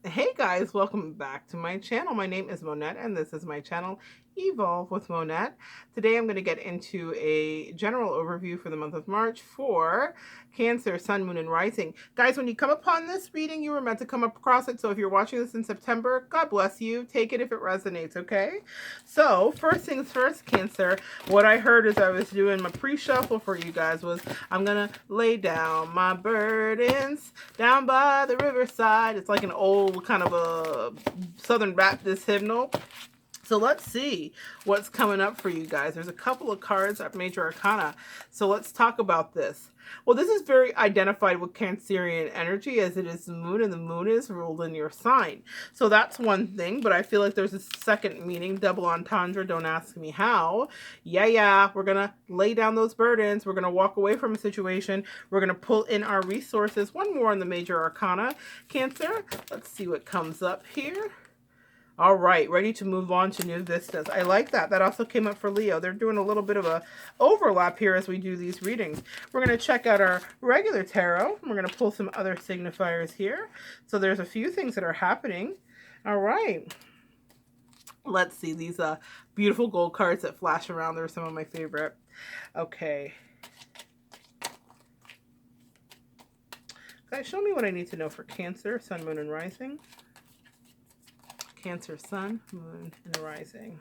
Hey guys, welcome back to my channel. My name is Monette and this is my channel Evolve with Monette. Today I'm going to get into a general overview for the month of March for Cancer, Sun, Moon, and Rising. Guys, when you come upon this reading, you were meant to come across it. So if you're watching this in September, God bless you. Take it if it resonates, okay? So first things first, Cancer, what I heard as I was doing my pre-shuffle for you guys was I'm going to lay down my burdens down by the riverside. It's like an old kind of a Southern Baptist hymnal. So let's see what's coming up for you guys. There's a couple of cards at Major Arcana. So let's talk about this. Well, this is very identified with Cancerian energy as it is the moon, and the moon is ruled in your sign. So that's one thing, but I feel like there's a second meaning, double entendre, don't ask me how. Yeah, we're going to lay down those burdens. We're going to walk away from a situation. We're going to pull in our resources. One more on the Major Arcana, Cancer. Let's see what comes up here. All right, ready to move on to new vistas. I like that. That also came up for Leo. They're doing a little bit of a overlap here as we do these readings. We're going to check out our regular tarot. We're going to pull some other signifiers here. So there's a few things that are happening. All right. Let's see these beautiful gold cards that flash around. They're some of my favorite. Okay. Guys, show me what I need to know for Cancer, Sun, Moon, and Rising. Cancer, Sun, Moon, and Rising.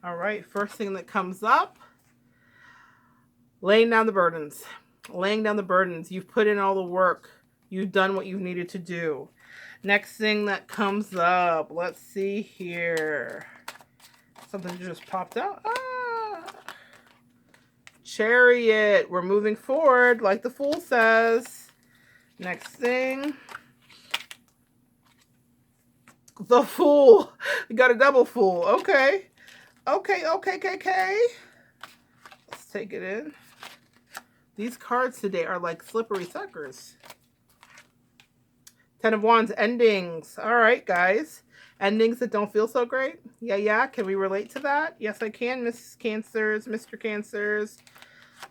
All right, first thing that comes up, laying down the burdens. Laying down the burdens. You've put in all the work. You've done what you've needed to do. Next thing that comes up, let's see here. Something just popped out. Chariot. We're moving forward, like the Fool says. Next thing. The Fool. We got a double Fool. Okay. Okay. Let's take it in. These cards today are like slippery suckers. Ten of Wands, endings. All right, guys. Endings that don't feel so great. Yeah. Can we relate to that? Yes, I can, Miss Cancers, Mr. Cancers.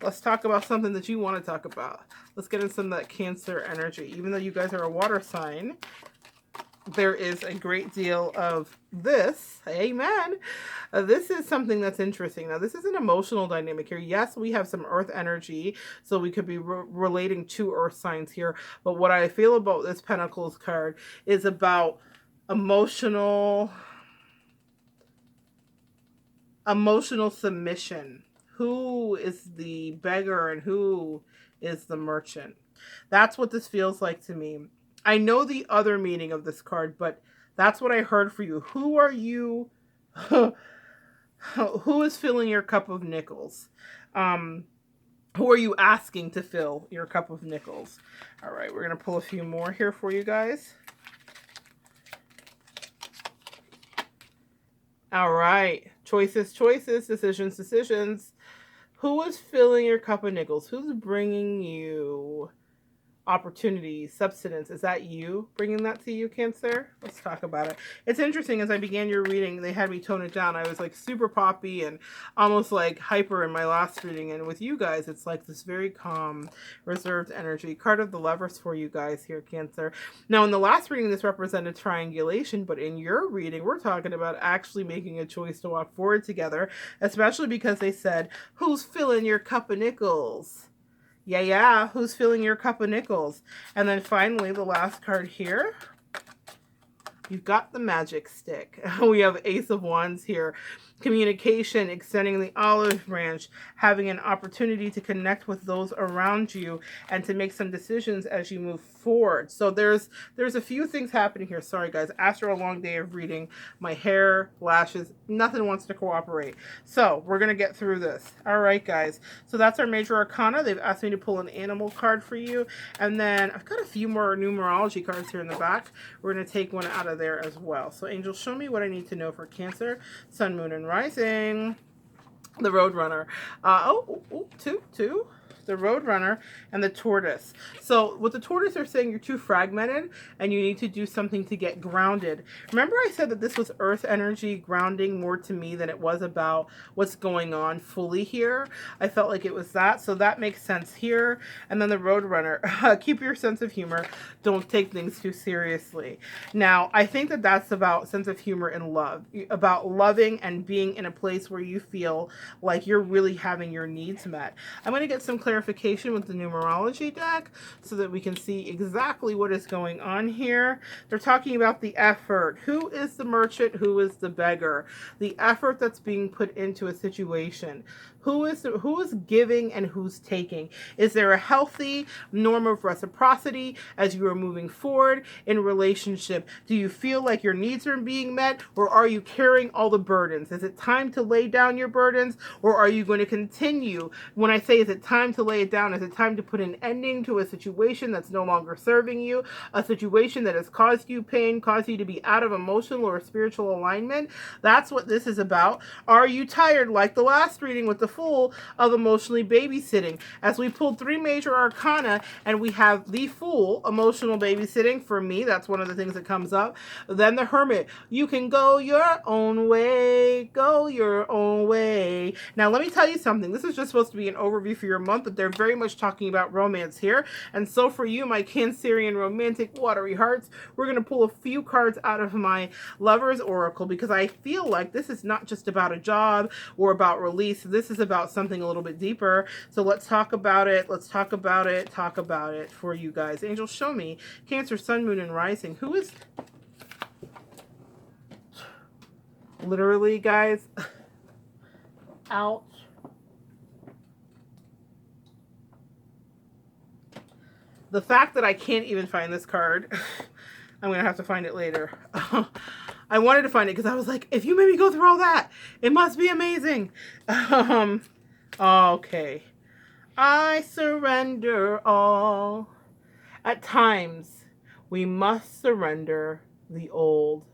Let's talk about something that you want to talk about. Let's get in some of that Cancer energy. Even though you guys are a water sign, there is a great deal of this. Amen. This is something that's interesting. Now, this is an emotional dynamic here. Yes, we have some earth energy, so we could be relating to earth signs here. But what I feel about this Pentacles card is about emotional submission. Who is the beggar and who is the merchant? That's what this feels like to me. I know the other meaning of this card, but that's what I heard for you. Who are you? Who is filling your cup of nickels? Who are you asking to fill your cup of nickels? All right, we're going to pull a few more here for you guys. All right, choices, decisions. Who is filling your cup of nickels? Who's bringing you opportunity, substance? Is that you bringing that to you, Cancer? Let's talk about it. It's interesting, as I began your reading, they had me tone it down. I was like super poppy and almost like hyper in my last reading, and with you guys it's like this very calm, reserved energy. Card of the Lovers for you guys here, Cancer. Now in the last reading this represented triangulation, but in your reading we're talking about actually making a choice to walk forward together, especially because they said, who's filling your cup of nickels? Yeah, who's filling your cup of nickels? And then finally, the last card here. You've got the magic stick. We have Ace of Wands here. Communication, extending the olive branch, having an opportunity to connect with those around you and to make some decisions as you move forward. So there's a few things happening here. Sorry guys, after a long day of reading, my hair, lashes, nothing wants to cooperate. So we're going to get through this. All right guys, so that's our Major Arcana. They've asked me to pull an animal card for you. And then I've got a few more numerology cards here in the back. We're going to take one out of there as well. So angels, show me what I need to know for Cancer, Sun, Moon, and Rising. The Roadrunner. Two. the Roadrunner, and the Tortoise. So with the Tortoise, they're saying you're too fragmented and you need to do something to get grounded. Remember I said that this was earth energy grounding more to me than it was about what's going on fully here. I felt like it was that, so that makes sense here. And then the Roadrunner, keep your sense of humor. Don't take things too seriously. Now, I think that that's about sense of humor and love, about loving and being in a place where you feel like you're really having your needs met. I'm going to get some clarification with the numerology deck so that we can see exactly what is going on here. They're talking about the effort. Who is the merchant? Who is the beggar? The effort that's being put into a situation. Who is giving and who's taking? Is there a healthy norm of reciprocity as you are moving forward in relationship? Do you feel like your needs are being met, or are you carrying all the burdens? Is it time to lay down your burdens, or are you going to continue? When I say is it time to lay it down, is it time to put an ending to a situation that's no longer serving you, a situation that has caused you pain, caused you to be out of emotional or spiritual alignment? That's what this is about. Are you tired, like the last reading with the Fool, of emotionally babysitting? As we pulled 3 major arcana and we have the Fool, emotional babysitting, for me, that's one of the things that comes up. Then the Hermit, you can go your own way, go your own way. Now, let me tell you something. This is just supposed to be an overview for your month, but they're very much talking about romance here. And so for you, my Cancerian romantic watery hearts, we're going to pull a few cards out of my Lover's Oracle, because I feel like this is not just about a job or about release. This is about something a little bit deeper. So let's talk about it. Let's talk about it. Talk about it for you guys. Angels, show me Cancer, Sun, Moon, and Rising. Who is... Literally, guys. Ouch. The fact that I can't even find this card, I'm going to have to find it later. I wanted to find it because I was like, if you made me go through all that, it must be amazing. Okay. I surrender all. At times, we must surrender the old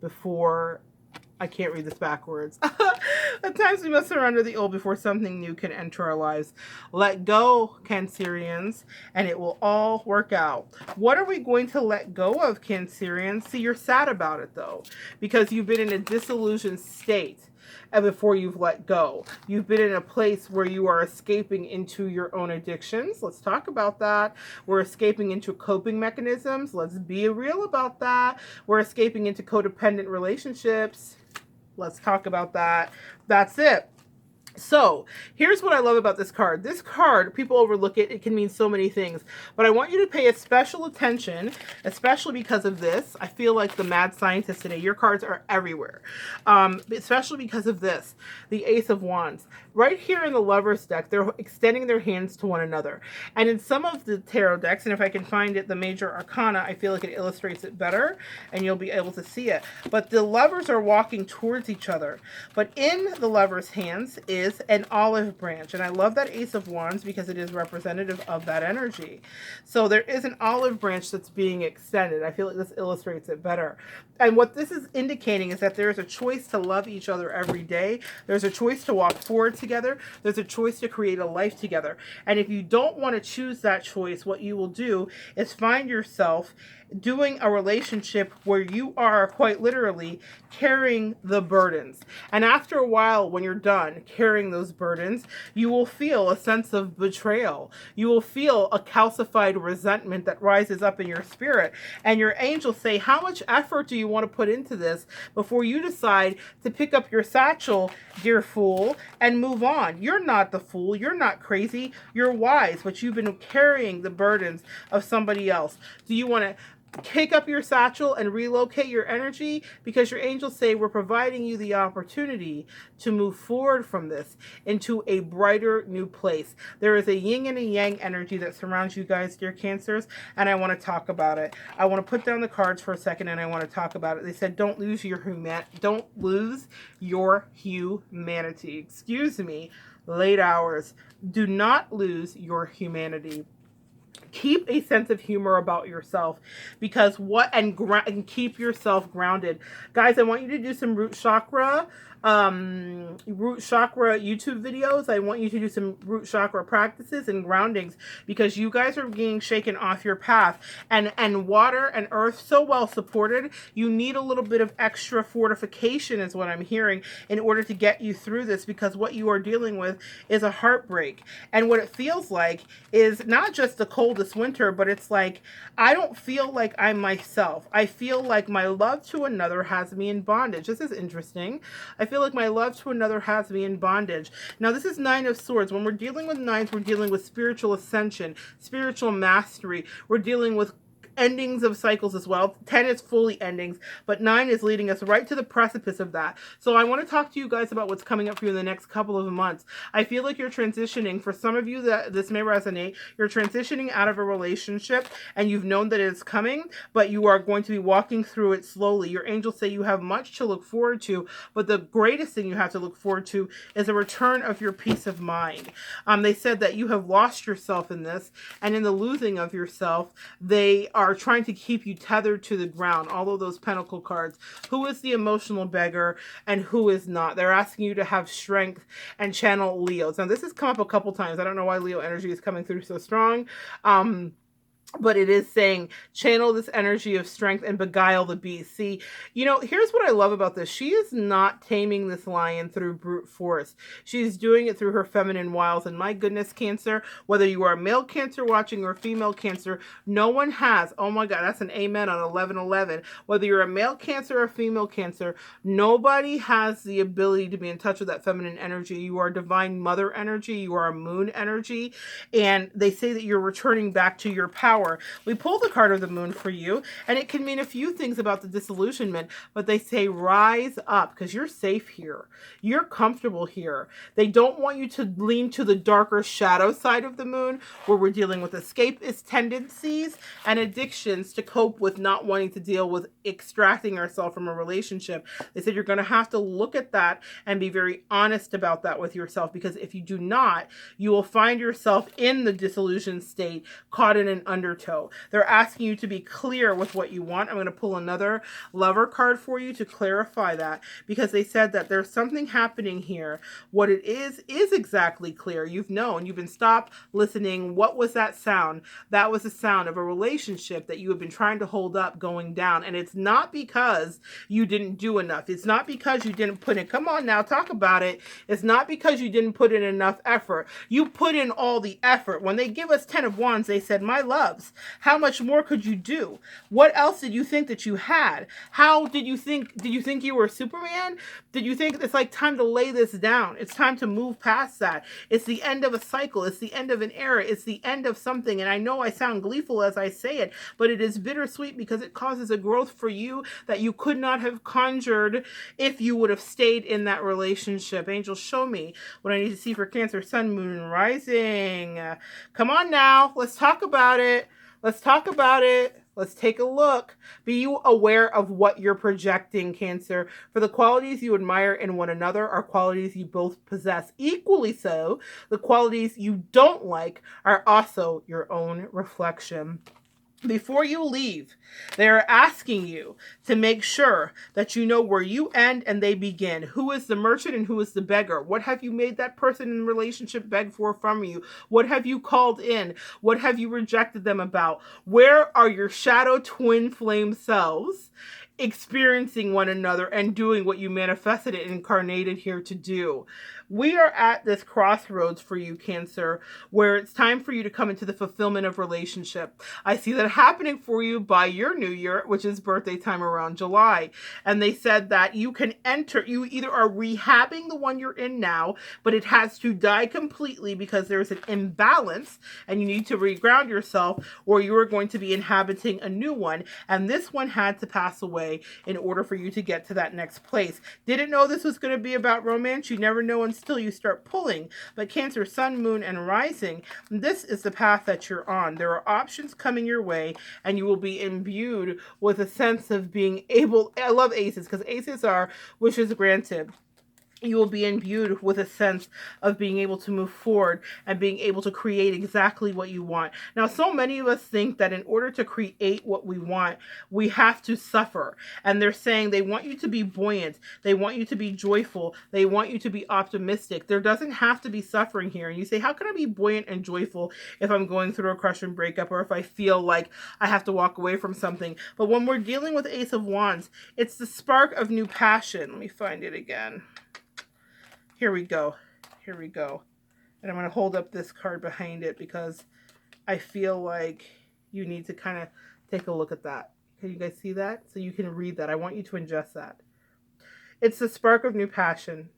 before... I can't read this backwards. At times we must surrender the old before something new can enter our lives. Let go, Cancerians, and it will all work out. What are we going to let go of, Cancerians? See, you're sad about it, though, because you've been in a disillusioned state. And before you've let go, you've been in a place where you are escaping into your own addictions. Let's talk about that. We're escaping into coping mechanisms. Let's be real about that. We're escaping into codependent relationships. Let's talk about that. That's it. So here's what I love about this card. This card, people overlook it. It can mean so many things. But I want you to pay a special attention, especially because of this. I feel like the mad scientist today. Your cards are everywhere. Especially because of this. The Ace of Wands. Right here in the Lover's deck, they're extending their hands to one another. And in some of the tarot decks, and if I can find it, the major arcana, I feel like it illustrates it better. And you'll be able to see it. But the lovers are walking towards each other. But in the lover's hands is an olive branch, and I love that Ace of Wands because it is representative of that energy. So there is an olive branch that's being extended. I feel like this illustrates it better. And what this is indicating is that there is a choice to love each other every day. There's a choice to walk forward together. There's a choice to create a life together. And if you don't want to choose that choice, what you will do is find yourself doing a relationship where you are quite literally carrying the burdens. And after a while, when you're done carrying those burdens, you will feel a sense of betrayal. You will feel a calcified resentment that rises up in your spirit. And your angels say, how much effort do you want to put into this before you decide to pick up your satchel, dear fool, and move on? You're not the fool. You're not crazy. You're wise, but you've been carrying the burdens of somebody else. Do you want to take up your satchel and relocate your energy? Because your angels say we're providing you the opportunity to move forward from this into a brighter new place. There is a yin and a yang energy that surrounds you guys, dear Cancers, and I want to talk about it. I want to put down the cards for a second and I want to talk about it. They said don't lose your humanity. Excuse me, late hours. Do not lose your humanity. Keep a sense of humor about yourself, because and keep yourself grounded. Guys, I want you to do some root chakra root chakra YouTube videos. I want you to do some root chakra practices and groundings because you guys are being shaken off your path. And water and earth so well supported, you need a little bit of extra fortification is what I'm hearing in order to get you through this, because what you are dealing with is a heartbreak. And what it feels like is not just the coldest winter, but it's like, I don't feel like I'm myself. I feel like my love to another has me in bondage. This is interesting. I feel like my love to another has me in bondage. Now, this is Nine of Swords. When we're dealing with nines, we're dealing with spiritual ascension, spiritual mastery. We're dealing with endings of cycles as well. 10 is fully endings, but 9 is leading us right to the precipice of that. So I want to talk to you guys about what's coming up for you in the next couple of months. I feel like you're transitioning. For some of you that this may resonate, you're transitioning out of a relationship and you've known that it's coming, but you are going to be walking through it slowly. Your angels say you have much to look forward to, but the greatest thing you have to look forward to is a return of your peace of mind. They said that you have lost yourself in this, and in the losing of yourself, they are trying to keep you tethered to the ground. All of those pentacle cards. Who is the emotional beggar and who is not? They're asking you to have strength and channel Leos. Now, this has come up a couple times. I don't know why Leo energy is coming through so strong. But it is saying channel this energy of strength and beguile the beast. See, here's what I love about this. She is not taming this lion through brute force. She's doing it through her feminine wiles. And my goodness, Cancer, whether you are a male Cancer watching or female Cancer, no one has, oh my God, that's an amen on 1111. Whether you're a male Cancer or female Cancer, nobody has the ability to be in touch with that feminine energy. You are divine mother energy. You are a moon energy. And they say that you're returning back to your power. We pull the card of the moon for you, and it can mean a few things about the disillusionment, but they say rise up because you're safe here. You're comfortable here. They don't want you to lean to the darker shadow side of the moon, where we're dealing with escapist tendencies and addictions to cope with not wanting to deal with extracting ourselves from a relationship. They said you're going to have to look at that and be very honest about that with yourself, because if you do not, you will find yourself in the disillusioned state, caught in an undertow. They're asking you to be clear with what you want. I'm going to pull another lover card for you to clarify that, because they said that there's something happening here. What it is exactly clear. You've known, you've been stopped listening. What was that sound? That was the sound of a relationship that you have been trying to hold up going down. And it's not because you didn't do enough. It's not because you didn't put in, come on now, talk about it. It's not because you didn't put in enough effort. You put in all the effort. When they give us 10 of Wands, they said, my loves, how much more could you do? What else did you think that you had? How did you think you were Superman? Did you think it's like time to lay this down? It's time to move past that. It's the end of a cycle. It's the end of an era. It's the end of something. And I know I sound gleeful as I say it, but it is bittersweet because it causes a growth for you that you could not have conjured if you would have stayed in that relationship. Angels, show me what I need to see for Cancer, Sun, Moon, and Rising. Come on now. Let's talk about it. Let's talk about it. Let's take a look. Be you aware of what you're projecting, Cancer. For the qualities you admire in one another are qualities you both possess. Equally so, the qualities you don't like are also your own reflection. Before you leave, they're asking you to make sure that you know where you end and they begin. Who is the merchant and who is the beggar? What have you made that person in relationship beg for from you? What have you called in? What have you rejected them about? Where are your shadow twin flame selves experiencing one another and doing what you manifested and incarnated here to do? We are at this crossroads for you, Cancer, where it's time for you to come into the fulfillment of relationship. I see that happening for you by your new year, which is birthday time around July. And they said that you can enter, you either are rehabbing the one you're in now, but it has to die completely because there's an imbalance and you need to reground yourself, or you are going to be inhabiting a new one. And this one had to pass away in order for you to get to that next place. Didn't know this was going to be about romance. You never know until you start pulling. But Cancer, Sun, Moon, and Rising, this is the path that you're on. There are options coming your way, and you will be imbued with a sense of being able, I love aces, because aces are wishes granted. you will be imbued with a sense of being able to move forward and being able to create exactly what you want. Now, so many of us think that in order to create what we want, we have to suffer. And they're saying they want you to be buoyant, they want you to be joyful, they want you to be optimistic. There doesn't have to be suffering here. And you say, how can I be buoyant and joyful if I'm going through a crush and breakup, or if I feel like I have to walk away from something? But when we're dealing with Ace of Wands, it's the spark of new passion. Let me find it again. Here we go. Here we go. And I'm going to hold up this card behind it because I feel like you need to kind of take a look at that. Can you guys see that? So you can read that. I want you to ingest that. It's the spark of new passion.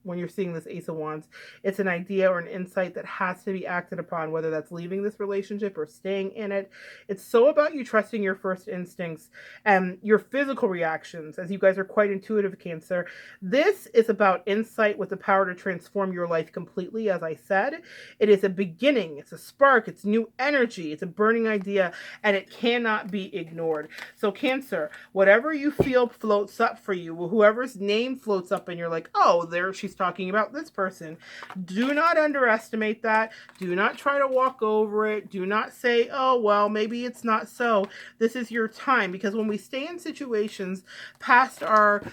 When you're seeing this Ace of Wands, it's an idea or an insight that has to be acted upon, whether that's leaving this relationship or staying in it. It's so about you trusting your first instincts and your physical reactions, as you guys are quite intuitive, Cancer. This is about insight with the power to transform your life completely. As I said, it is a beginning, it's a spark, it's new energy, it's a burning idea, and it cannot be ignored. So Cancer, whatever you feel floats up for you, whoever's name floats up and you're like, oh, there she's talking about this person. Do not underestimate that. Do not try to walk over it. Do not say, oh, well, maybe it's not so. This is your time, because when we stay in situations past our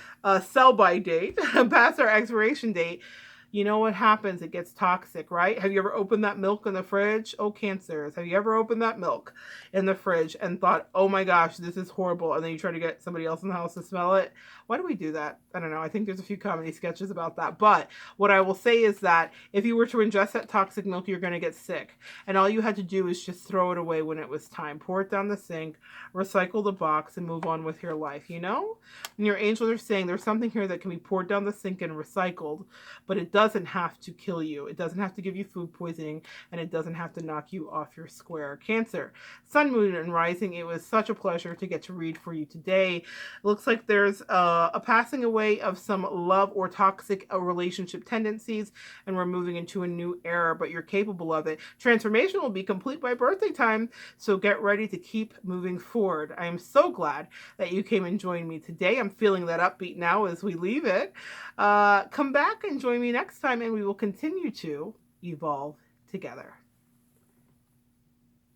sell-by date, past our expiration date, you know what happens? It gets toxic, right? Have you ever opened that milk in the fridge? Oh, Cancers. Have you ever opened that milk in the fridge and thought, oh my gosh, this is horrible, and then you try to get somebody else in the house to smell it? Why do we do that? I don't know. I think there's a few comedy sketches about that. But what I will say is that if you were to ingest that toxic milk, you're going to get sick. And all you had to do is just throw it away when it was time. Pour it down the sink, recycle the box, and move on with your life, you know? And your angels are saying there's something here that can be poured down the sink and recycled, but it doesn't have to kill you. It doesn't have to give you food poisoning, and it doesn't have to knock you off your square. Cancer, Sun, Moon, and Rising, it was such a pleasure to get to read for you today. It looks like there's a passing away of some love or toxic relationship tendencies, and we're moving into a new era, but you're capable of it. Transformation will be complete by birthday time, so get ready to keep moving forward. I am so glad that you came and joined me today. I'm feeling that upbeat now as we leave it. Come back and join me next time, and we will continue to evolve together.